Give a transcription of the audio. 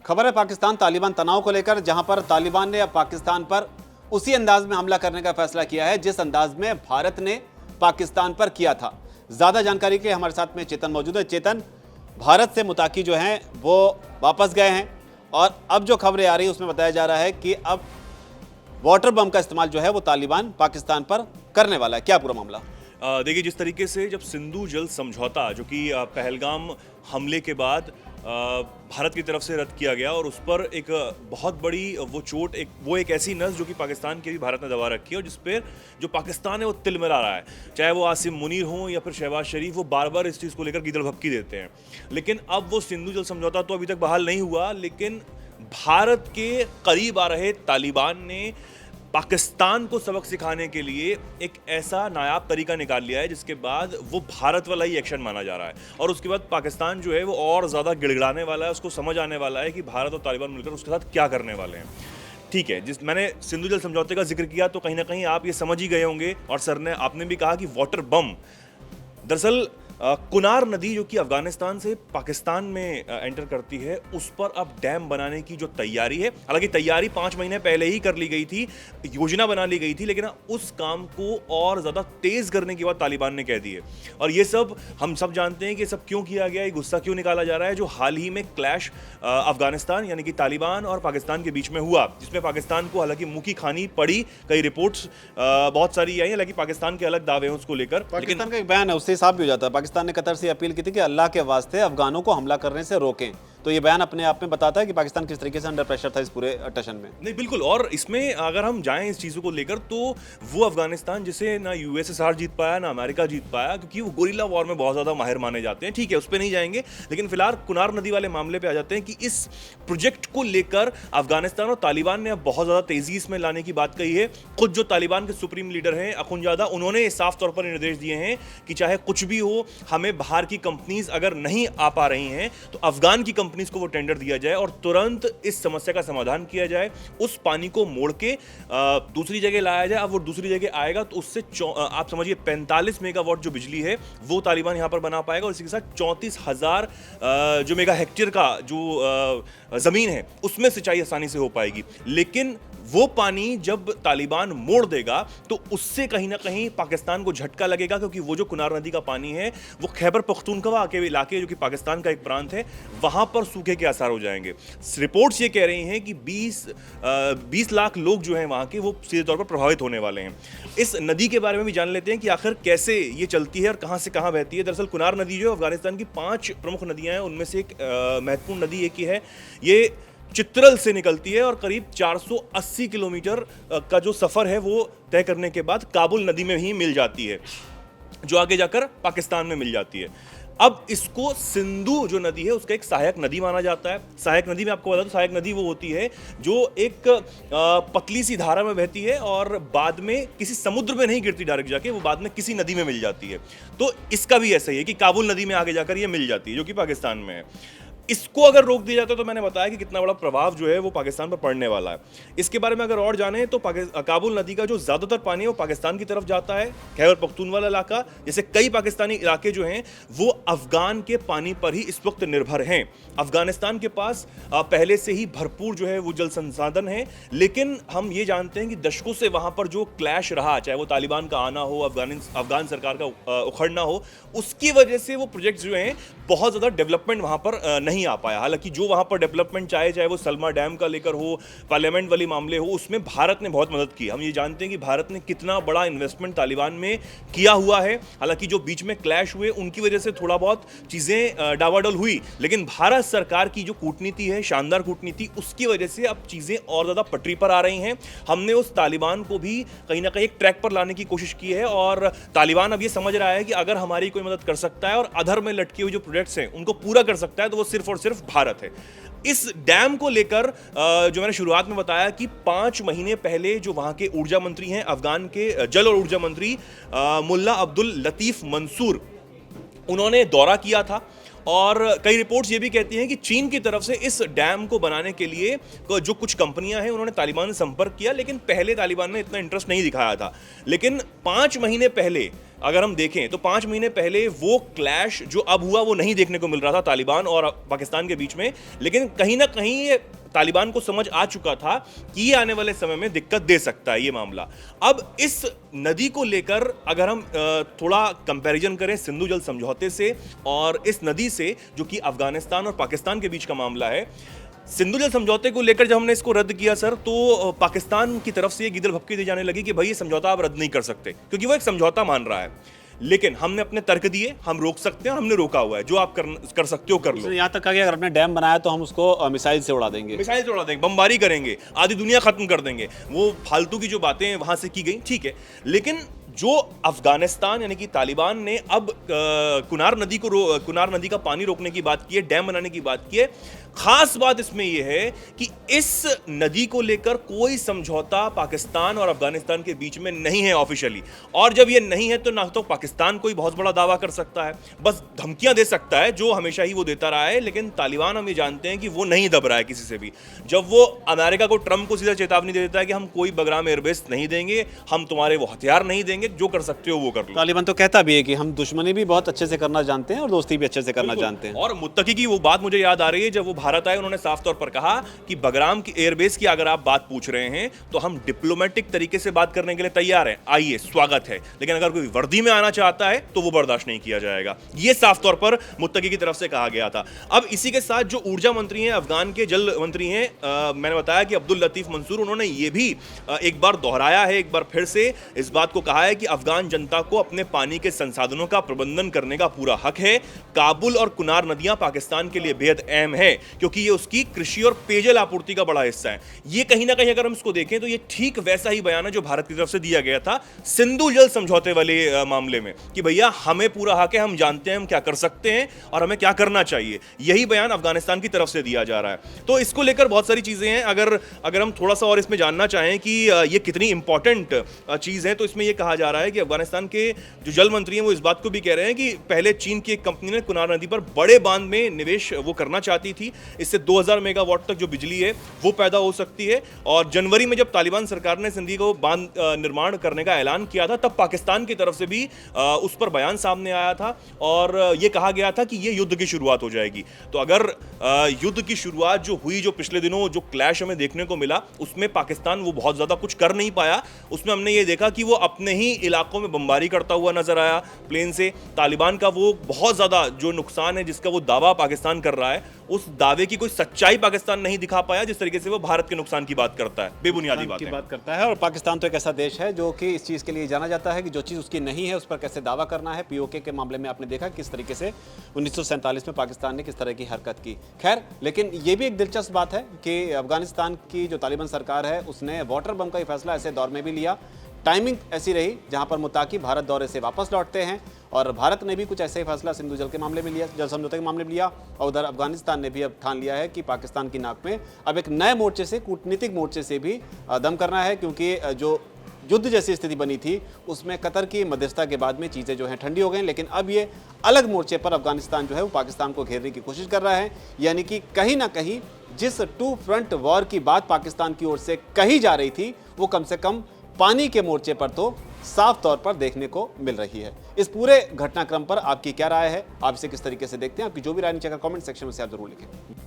खबर है पाकिस्तान तालिबान तनाव को लेकर, जहां पर तालिबान ने अब पाकिस्तान पर उसी अंदाज में हमला करने का फैसला किया है जिस अंदाज में भारत ने पाकिस्तान पर किया था। ज्यादा जानकारी के लिए हमारे साथ में चेतन मौजूद है। चेतन, भारत से मुताकी जो हैं वो वापस गए हैं और अब जो खबरें आ रही है उसमें बताया जा रहा है कि अब वाटर बम का इस्तेमाल जो है वो तालिबान पाकिस्तान पर करने वाला है। क्या पूरा मामला? देखिए, जिस तरीके से जब सिंधु जल समझौता जो कि पहलगाम हमले के बाद भारत की तरफ से रद्द किया गया और उस पर एक बहुत बड़ी वो चोट, एक ऐसी नस जो कि पाकिस्तान की भी भारत ने दबा रखी है और जिस पर जो पाकिस्तान है वो तिलमिला रहा है। चाहे वो आसिम मुनीर हो या फिर शहबाज शरीफ, वो बार बार इस चीज़ को लेकर गीदड़ भभकी देते हैं। लेकिन अब वो सिंधु जल समझौता तो अभी तक बहाल नहीं हुआ, लेकिन भारत के करीब आ रहे तालिबान ने पाकिस्तान को सबक सिखाने के लिए एक ऐसा नायाब तरीका निकाल लिया है जिसके बाद वो भारत वाला ही एक्शन माना जा रहा है और उसके बाद पाकिस्तान जो है वो और ज़्यादा गिड़गिड़ाने वाला है। उसको समझ आने वाला है कि भारत और तालिबान मिलकर उसके साथ क्या करने वाले हैं। ठीक है, जिस मैंने सिंधु जल समझौते का जिक्र किया तो कहीं ना कहीं आप ये समझ ही गए होंगे और सर आपने भी कहा कि वाटर बम, दरअसल कुनार नदी जो कि अफगानिस्तान से पाकिस्तान में एंटर करती है, उस पर अब डैम बनाने की जो तैयारी है, हालांकि तैयारी 5 महीने पहले ही कर ली गई थी, योजना बना ली गई थी, लेकिन उस काम को और ज़्यादा तेज़ करने की बात तालिबान ने कह दी है। और ये सब हम सब जानते हैं कि सब क्यों किया गया, ये गुस्सा क्यों निकाला जा रहा है, जो हाल ही में क्लैश अफगानिस्तान यानी कि तालिबान और पाकिस्तान के बीच में हुआ, जिसमें पाकिस्तान को हालांकि मुंह की खानी पड़ी। कई रिपोर्ट्स बहुत सारी आई, हालांकि पाकिस्तान के अलग दावे हैं उसको लेकर। पाकिस्तान का एक बयान है, उससे हिसाब भी हो जाता है। पाकिस्तान ने कतर से अपील की थी कि अल्लाह के वास्ते अफगानों को हमला करने से रोकें। तो ये बयान अपने आप में बताता है कि पाकिस्तान किस तरीके से अंडर प्रेशर था इस पूरे टशन में। नहीं, बिल्कुल। और इसमें अगर हम जाएं इस चीज़ों को लेकर, तो वो अफगानिस्तान जिसे ना यूएसएसआर जीत पाया ना अमेरिका जीत पाया, क्योंकि वो गोरिल्ला वॉर में बहुत ज़्यादा माहिर माने जाते हैं। ठीक है, उस पर नहीं जाएंगे, लेकिन फिलहाल कुनार नदी वाले मामले पे आ जाते हैं कि इस प्रोजेक्ट को लेकर अफगानिस्तान और तालिबान ने अब बहुत ज़्यादा तेज़ी इसमें लाने की बात कही है। खुद जो तालिबान के सुप्रीम लीडर हैं अखुंजादा, उन्होंने साफ तौर पर निर्देश दिए हैं कि चाहे कुछ भी हो, हमें बाहर की कंपनीज अगर नहीं आ पा रही हैं तो अफगान की कंपनीज को वो टेंडर दिया जाए और तुरंत इस समस्या का समाधान किया जाए। उस पानी को मोड़ के दूसरी जगह लाया जाए। अब वो दूसरी जगह आएगा तो उससे आप समझिए 45 मेगावाट जो बिजली है वो तालिबान यहाँ पर बना पाएगा और इसी के साथ 34,000 जो मेगा हेक्टेयर का जो ज़मीन है उसमें सिंचाई आसानी से हो पाएगी। लेकिन वो पानी जब तालिबान मोड़ देगा तो उससे कहीं ना कहीं पाकिस्तान को झटका लगेगा, क्योंकि वो जो कुनार नदी का पानी है वो खैबर पख्तूनख्वा के इलाके जो कि पाकिस्तान का एक प्रांत है, वहां पर सूखे के आसार हो जाएंगे। रिपोर्ट्स ये कह रही हैं कि 20 लाख लोग जो हैं वहां के, वो सीधे तौर पर प्रभावित होने वाले हैं। इस नदी के बारे में भी जान लेते हैं कि आखिर कैसे ये चलती है और कहां से कहां बहती है। दरअसल कुनार नदी जो अफगानिस्तान की 5 प्रमुख नदियां हैं, उनमें से एक महत्वपूर्ण नदी एक ही है। ये चित्रल से निकलती है और करीब 480 किलोमीटर का जो सफर है वो तय करने के बाद काबुल नदी में ही मिल जाती है, जो आगे जाकर पाकिस्तान में मिल जाती है। अब इसको सिंधु जो नदी है उसका एक सहायक नदी माना जाता है। सहायक नदी में आपको बता दूं, सहायक नदी वो होती है जो एक पतली सी धारा में बहती है और बाद में किसी समुद्र में नहीं गिरती डायरेक्ट जाके, वो बाद में किसी नदी में मिल जाती है। तो इसका भी ऐसा ही है कि काबुल नदी में आगे जाकर ये मिल जाती है, जो कि पाकिस्तान में है। इसको अगर रोक दिया जाता तो मैंने बताया कि कितना बड़ा प्रभाव जो है वो पाकिस्तान पर पड़ने वाला है। इसके बारे में अगर और जाने तो काबुल नदी का जो ज़्यादातर पानी है वो पाकिस्तान की तरफ जाता है। खैबर पख्तूनख्वा इलाका जैसे कई पाकिस्तानी इलाके जो हैं वो अफगान के पानी पर ही इस वक्त निर्भर हैं। अफगानिस्तान के पास पहले से ही भरपूर जो है वो जल संसाधन है, लेकिन हम ये जानते हैं कि दशकों से वहाँ पर जो क्लैश रहा, चाहे वो तालिबान का आना हो, अफगान सरकार का उखड़ना हो, उसकी वजह से वो प्रोजेक्ट्स जो हैं बहुत ज़्यादा डेवलपमेंट वहाँ पर नहीं आ पाया। हालांकि जो वहाँ पर डेवलपमेंट चाहे वो सलमा डैम का लेकर हो, पार्लियामेंट वाली मामले हो, उसमें भारत ने बहुत मदद की। हम ये जानते हैं कि भारत ने कितना बड़ा इन्वेस्टमेंट तालिबान में किया हुआ है। हालांकि जो बीच में क्लैश हुए उनकी वजह से थोड़ा बहुत चीज़ें डावाडोल हुई, लेकिन भारत सरकार की जो कूटनीति है, शानदार कूटनीति, उसकी वजह से अब चीज़ें और ज़्यादा पटरी पर आ रही हैं। हमने उस तालिबान को भी कहीं ना कहीं एक ट्रैक पर लाने की कोशिश की है और तालिबान अब ये समझ रहा है कि अगर हमारी कोई मदद कर सकता है और अधर में लटके हुए जो प्रोजेक्ट्स हैं उनको पूरा कर सकता है तो वो सिर्फ और सिर्फ भारत है। इस डैम को लेकर जो मैंने शुरुआत में बताया कि 5 महीने पहले जो वहां के ऊर्जा मंत्री हैं, अफगान के जल और ऊर्जा मंत्री मुल्ला अब्दुल लतीफ मंसूर, उन्होंने दौरा किया था और कई रिपोर्ट्स ये भी कहती हैं कि चीन की तरफ से इस डैम को बनाने के लिए जो कुछ कंपनियां हैं उन्होंने तालिबान से संपर्क किया, लेकिन पहले तालिबान ने इतना इंटरेस्ट नहीं दिखाया था। लेकिन 5 महीने पहले अगर हम देखें तो 5 महीने पहले वो क्लैश जो अब हुआ वो नहीं देखने को मिल रहा था तालिबान और पाकिस्तान के बीच में, लेकिन कहीं ना कहीं तालिबान को समझ आ चुका था कि ये आने वाले समय में दिक्कत दे सकता है ये मामला। अब इस नदी को लेकर अगर हम थोड़ा कंपैरिजन करें सिंधु जल समझौते से और इस नदी से जो कि अफगानिस्तान और पाकिस्तान के बीच का मामला है, सिंधु जल समझौते को लेकर जब हमने इसको रद्द किया सर, तो पाकिस्तान की तरफ से ये गिदड़ भपकी दी जाने लगी कि भाई ये समझौता आप रद्द नहीं कर सकते, क्योंकि वो एक समझौता मान रहा है। लेकिन हमने अपने तर्क दिए, हम रोक सकते हैं और हमने रोका हुआ है, जो आप कर सकते हो कर लो। यहाँ तक कहा कि अगर आपने डैम बनाया तो हम उसको मिसाइल से उड़ा देंगे, बमबारी करेंगे, आधी दुनिया खत्म कर देंगे। वो फालतू की जो बातें वहां से की गई, ठीक है, लेकिन जो अफगानिस्तान यानी कि तालिबान ने अब कुनार नदी का पानी रोकने की बात की है, डैम बनाने की बात की है, खास बात इसमें यह है कि इस नदी को लेकर कोई समझौता पाकिस्तान और अफगानिस्तान के बीच में नहीं है ऑफिशियली। और जब यह नहीं है तो ना तो पाकिस्तान कोई बहुत बड़ा दावा कर सकता है, बस धमकियां दे सकता है जो हमेशा ही वो देता रहा है, लेकिन तालिबान हम ये जानते हैं कि वो नहीं दब रहा है किसी से भी। जब वो अमेरिका को, ट्रंप को सीधा चेतावनी दे देता है कि हम कोई बगराम एयरबेस नहीं देंगे, हम तुम्हारे वो हथियार नहीं देंगे, जो कर सकते हो वो कर लो। तालिबान तो कहता भी है कि हम दुश्मनी भी बहुत अच्छे से करना जानते हैं और दोस्ती भी अच्छे से करना जानते हैं। और मुत्तकी की वो बात मुझे याद आ रही है, जब वो भारत आए उन्होंने साफ तौर पर कहा कि बगराम की एयरबेस की अगर आप बात पूछ रहे हैं तो हम डिप्लोमेटिक तरीके से बात करने के लिए तैयार हैं, आइए स्वागत है, लेकिन अगर कोई वर्दी में आना चाहता है तो वो बर्दाश्त नहीं किया जाएगा। ये साफ तौर पर मुत्तकी की तरफ से कहा गया था। अब इसी के साथ जो ऊर्जा मंत्री हैं, अफगान के जल मंत्री हैं, मैंने बताया कि अब्दुल लतीफ मंसूर, उन्होंने ये भी एक बार दोहराया है, एक बार फिर से इस बात को कहा है कि अफगान जनता को अपने पानी के संसाधनों का प्रबंधन करने का पूरा हक है। काबुल और कुनार नदियां पाकिस्तान के लिए बेहद अहम है, क्योंकि ये उसकी कृषि और पेयजल आपूर्ति का बड़ा हिस्सा है। ये कहीं ना कहीं अगर हम इसको देखें तो ये ठीक वैसा ही बयान है जो भारत की तरफ से दिया गया था सिंधु जल समझौते वाले मामले में, कि भैया हमें पूरा हक है, हम जानते हैं हम क्या कर सकते हैं और हमें क्या करना चाहिए। यही बयान अफगानिस्तान की तरफ से दिया जा रहा है। तो इसको लेकर बहुत सारी चीजें हैं। अगर हम थोड़ा सा और इसमें जानना चाहें कि ये कितनी इंपॉर्टेंट चीज है, तो इसमें यह कहा जा रहा है कि अफगानिस्तान के जो जल मंत्री हैं वो इस बात को भी कह रहे हैं कि पहले चीन की एक कंपनी ने कुनार नदी पर बड़े बांध में निवेश वो करना चाहती थी, इससे 2000 मेगावाट तक जो बिजली है वो पैदा हो सकती है। और जनवरी में जब तालिबान सरकार ने सिंधी को बांध निर्माण करने का ऐलान किया था, तब पाकिस्तान की तरफ से भी उस पर बयान सामने आया था और ये कहा गया था कि ये युद्ध की शुरुआत हो जाएगी। तो अगर युद्ध की शुरुआत जो हुई, जो पिछले दिनों जो क्लैश हमें देखने को मिला, उसमें पाकिस्तान वो बहुत ज्यादा कुछ कर नहीं पाया। उसमें हमने ये देखा कि वो अपने ही इलाकों में बमबारी करता हुआ नजर आया प्लेन से। तालिबान का वो बहुत ज्यादा जो नुकसान है, जिसका वो दावा पाकिस्तान कर रहा है, उस दावे की कोई सच्चाई पाकिस्तान नहीं दिखा पाया, जिस तरीके से वो भारत के नुकसान की बात करता है, बेबुनियादी बात करता है। और पाकिस्तान तो एक ऐसा देश है जो कि इस चीज़ के लिए जाना जाता है कि जो चीज़ उसकी नहीं है उस पर कैसे दावा करना है। पीओके के मामले में आपने देखा किस तरीके से 1947 में पाकिस्तान ने किस तरह की हरकत की। खैर, लेकिन ये भी एक दिलचस्प बात है कि अफगानिस्तान की जो तालिबान सरकार है उसने वाटर बम का फैसला ऐसे दौर में भी लिया। टाइमिंग ऐसी रही जहां पर मुत्ताकी भारत दौरे से वापस लौटते हैं और भारत ने भी कुछ ऐसा ही फैसला सिंधु जल के मामले में लिया, जल समझौते के मामले में लिया। और उधर अफगानिस्तान ने भी अब ठान लिया है कि पाकिस्तान की नाक में अब एक नए मोर्चे से, कूटनीतिक मोर्चे से भी दम करना है, क्योंकि जो युद्ध जैसी स्थिति बनी थी उसमें कतर की मध्यस्थता के बाद में चीज़ें जो हैं ठंडी हो गई। लेकिन अब ये अलग मोर्चे पर अफगानिस्तान जो है वो पाकिस्तान को घेरने की कोशिश कर रहा है। यानी कि कहीं ना कहीं जिस टू फ्रंट वॉर की बात पाकिस्तान की ओर से कही जा रही थी, वो कम से कम पानी के मोर्चे पर तो साफ तौर पर देखने को मिल रही है। इस पूरे घटनाक्रम पर आपकी क्या राय है? आप इसे किस तरीके से देखते हैं? आपकी जो भी राय नीचे का कमेंट सेक्शन में से आप जरूर लिखें।